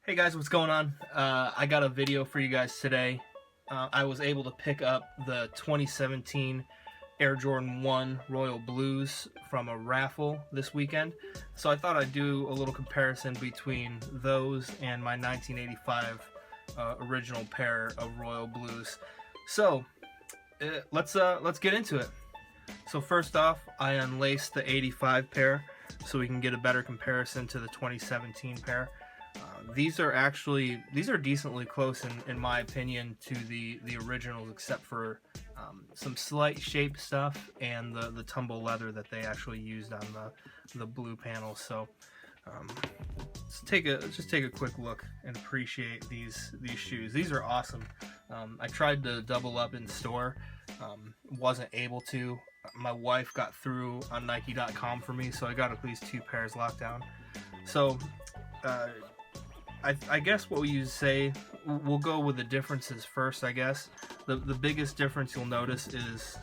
Hey guys, what's going on? I got a video for you guys today. I was able to pick up the 2017 Air Jordan 1 Royal Blues from a raffle this weekend. So I thought I'd do a little comparison between those and my 1985 original pair of Royal Blues. So let's get into it. So first off, I unlaced the 85 pair so we can get a better comparison to the 2017 pair. These are decently close in my opinion to the originals, except for some slight shape stuff and the tumble leather that they actually used on the blue panel. So let's just take a quick look and appreciate these shoes. These are awesome. I tried to double up in store, wasn't able to. My wife got through on Nike.com for me, so I got at least 2 pairs locked down. So I guess what you say, we'll go with the differences first. I guess the biggest difference you'll notice is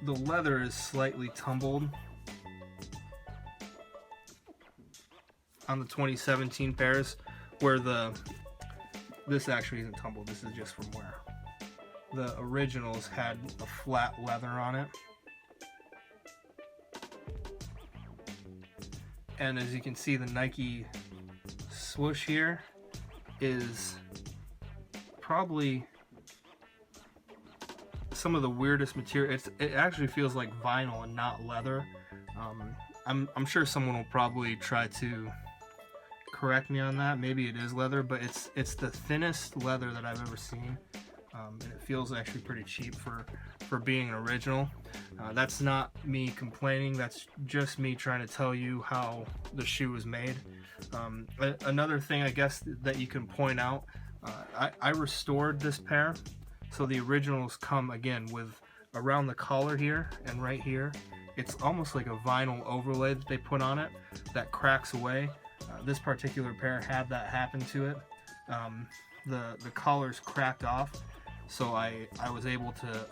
the leather is slightly tumbled on the 2017 pairs, where this actually isn't tumbled. This is just from wear. The originals had a flat leather on it, and as you can see, the Nike swoosh here is probably some of the weirdest material. It actually feels like vinyl and not leather. I'm sure someone will probably try to correct me on that. Maybe it is leather, but it's the thinnest leather that I've ever seen, and it feels actually pretty cheap for being an original. That's not me complaining, that's just me trying to tell you how the shoe was made. Another thing I guess that you can point out, I restored this pair, so the originals come again with around the collar here and right here. It's almost like a vinyl overlay that they put on it that cracks away. This particular pair had that happen to it. The collars cracked off, so I was able to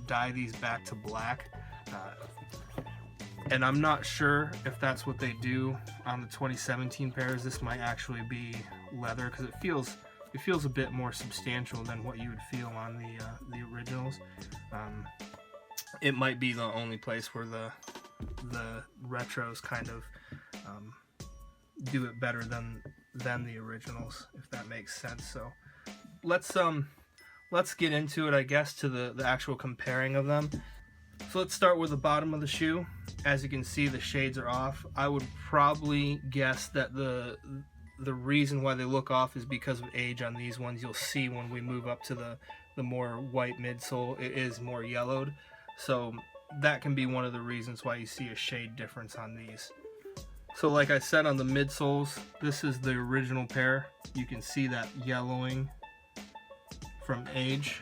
dye these back to black. And I'm not sure if that's what they do on the 2017 pairs. This might actually be leather, because it feels a bit more substantial than what you would feel on the originals. It might be the only place where the retros kind of do it better than the originals, if that makes sense. So let's get into it, I guess, to the actual comparing of them. So let's start with the bottom of the shoe. As you can see, the shades are off. I would probably guess that the reason why they look off is because of age on these ones. You'll see when we move up to the more white midsole, it is more yellowed. So that can be one of the reasons why you see a shade difference on these. So like I said, on the midsoles, this is the original pair. You can see that yellowing from age,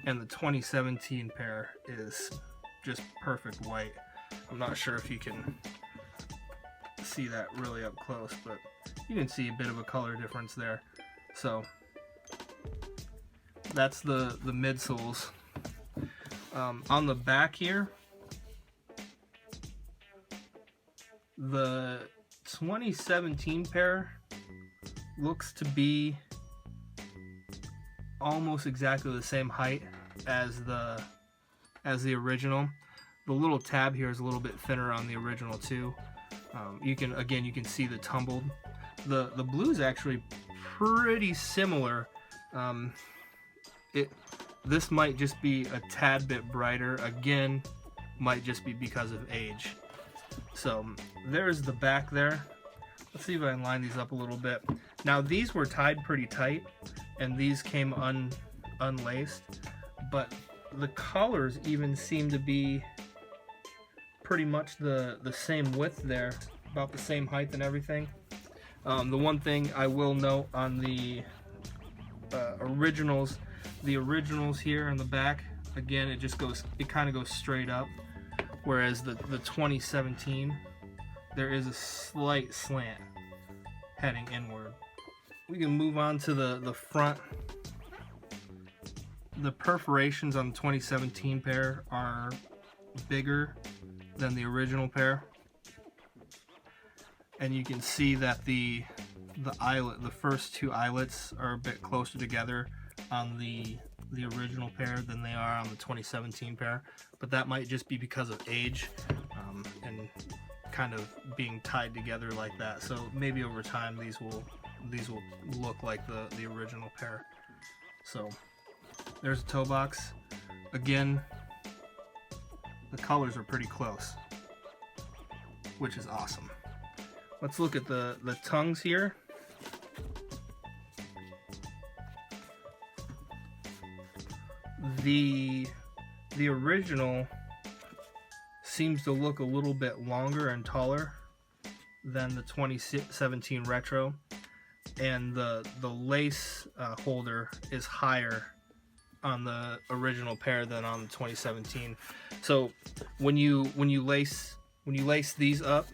and the 2017 pair is just perfect white. I'm not sure if you can see that really up close, but you can see a bit of a color difference there. So that's the midsoles. On the back here, the 2017 pair looks to be almost exactly the same height as the original. The little tab here is a little bit thinner on the original too. You can see the tumbled. The blue is actually pretty similar. This might just be a tad bit brighter. Again, might just be because of age. So there's the back there. Let's see if I can line these up a little bit. Now these were tied pretty tight, and these came unlaced, but the collars even seem to be pretty much the same width there, about the same height and everything. The one thing I will note on the originals, here in the back, again, it kind of goes straight up, whereas the 2017, there is a slight slant heading inward. We can move on to the front. The perforations on the 2017 pair are bigger than the original pair, and you can see that the the first two eyelets are a bit closer together on the original pair than they are on the 2017 pair, but that might just be because of age and kind of being tied together like that. So maybe over time these will look like the original pair. So there's a toe box. Again, the colors are pretty close, which is awesome. Let's look at the tongues here. The original seems to look a little bit longer and taller than the 2017 retro, and the lace holder is higher on the original pair than on the 2017. So when you lace these up,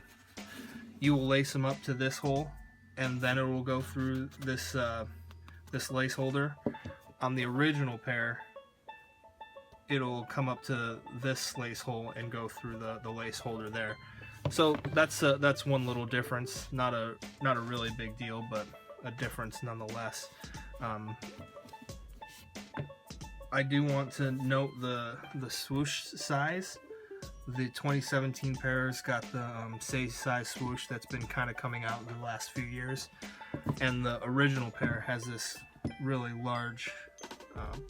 you will lace them up to this hole, and then it will go through this this lace holder. On the original pair, it'll come up to this lace hole and go through the lace holder there. So that's one little difference. Not a really big deal, but a difference nonetheless. I do want to note the swoosh size. The 2017 pairs got the say size swoosh that's been kind of coming out in the last few years, and the original pair has this really large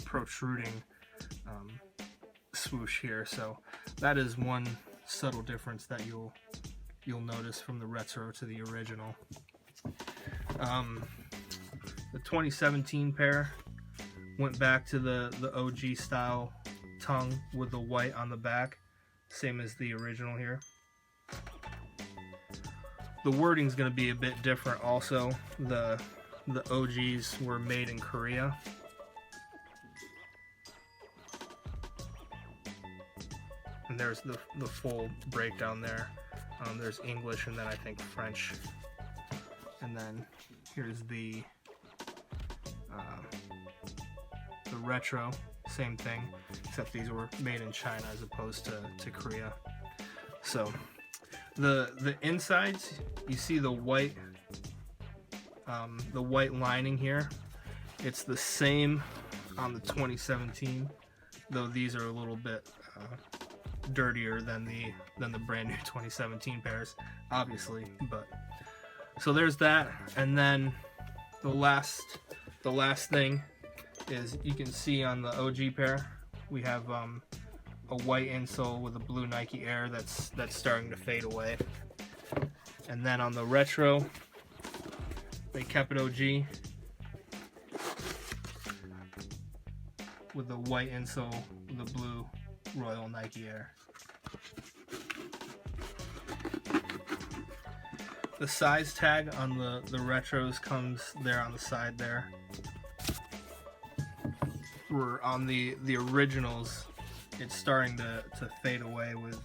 protruding swoosh here. So that is one subtle difference that you'll notice from the retro to the original. The 2017 pair went back to the OG style tongue with the white on the back, same as the original here. The wording's going to be a bit different also. The OGs were made in Korea. And there's the full breakdown there. There's English and then I think French. And then here's the retro, same thing, except these were made in China as opposed to Korea. So the insides, you see the white lining here. It's the same on the 2017, though these are a little bit dirtier than the brand new 2017 pairs, obviously. But so there's that, and then the last thing is, you can see on the OG pair we have a white insole with a blue Nike Air that's starting to fade away. And then on the retro, they kept it OG with the white insole with the blue Royal Nike Air. The size tag on the retros comes there on the side there. We're on the originals, it's starting to fade away with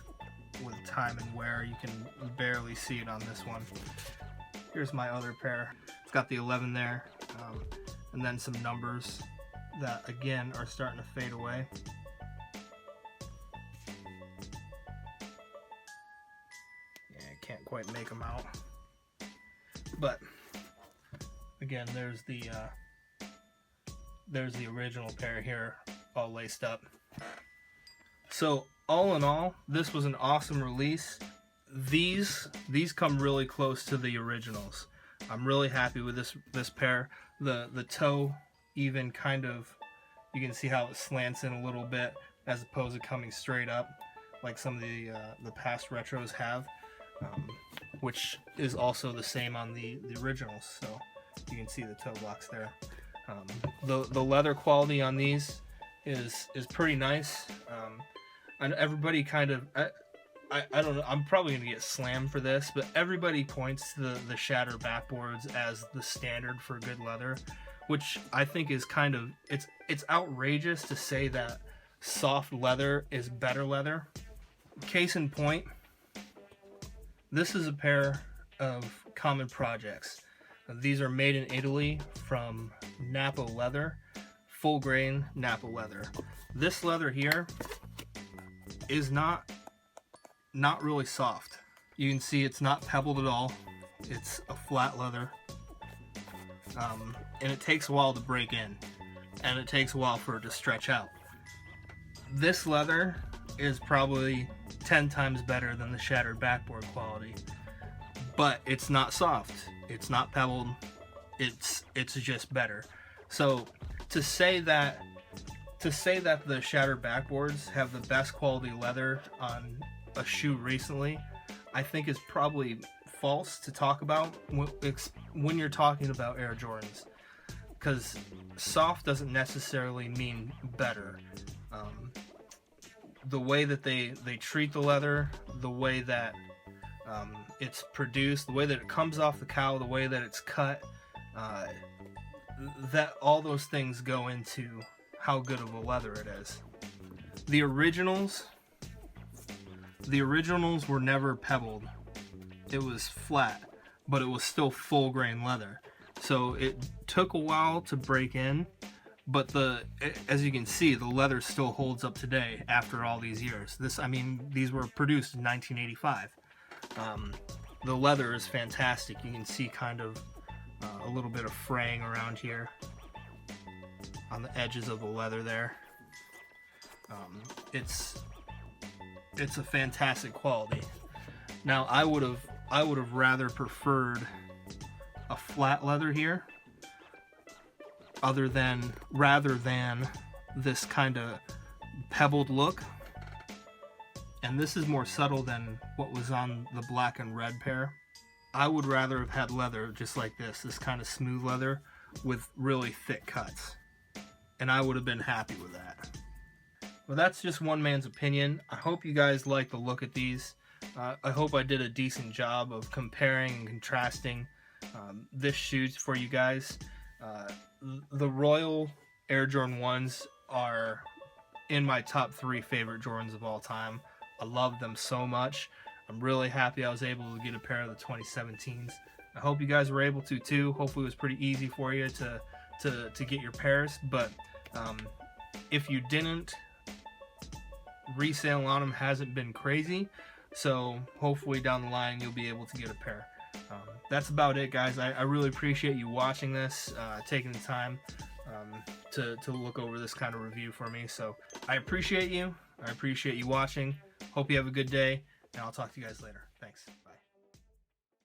time and wear. You can barely see it on this one. Here's my other pair. It's got the 11 there, and then some numbers that again are starting to fade away. Yeah, I can't quite make them out. But again, there's the original pair here, all laced up. So all in all, this was an awesome release. These come really close to the originals. I'm really happy with this pair. The toe even kind of, you can see how it slants in a little bit as opposed to coming straight up like some of the past retros have, which is also the same on the originals. So you can see the toe box there. The leather quality on these is pretty nice. And everybody kind of, I don't know, I'm probably going to get slammed for this, but everybody points to the shatter backboards as the standard for good leather, which I think is kind of, it's outrageous to say that soft leather is better leather. Case in point, this is a pair of common projects. These are made in Italy from Napa leather, full grain Napa leather. This leather here is not really soft. You can see it's not pebbled at all. It's a flat leather, and it takes a while to break in, and it takes a while for it to stretch out. This leather is probably 10 times better than the shattered backboard quality, but it's not soft, it's not pebbled, it's just better. So to say that the shattered backboards have the best quality leather on a shoe recently, I think is probably false to talk about when you're talking about Air Jordans, because soft doesn't necessarily mean better. The way that they treat the leather, the way that it's produced, the way that it comes off the cow, the way that it's cut, that all those things go into how good of a leather it is. The originals were never pebbled. It was flat, but it was still full grain leather. So it took a while to break in, but as you can see, the leather still holds up today after all these years. These were produced in 1985. The leather is fantastic. You can see kind of a little bit of fraying around here on the edges of the leather there. It's a fantastic quality. Now I would have rather preferred a flat leather here, rather than this kind of pebbled look. And this is more subtle than what was on the black and red pair. I would rather have had leather just like this kind of smooth leather with really thick cuts, and I would have been happy with that. Well, that's just one man's opinion. I hope you guys like the look at these. I hope I did a decent job of comparing and contrasting this shoe for you guys. The Royal Air Jordan 1s are in my top 3 favorite Jordans of all time. I love them so much. I'm really happy I was able to get a pair of the 2017s. I hope you guys were able to too. Hopefully it was pretty easy for you to get your pairs. But if you didn't, resale on them hasn't been crazy. So hopefully down the line you'll be able to get a pair. That's about it, guys. I really appreciate you watching this, taking the time to look over this kind of review for me. So I appreciate you. I appreciate you watching. Hope you have a good day, and I'll talk to you guys later. Thanks. Bye.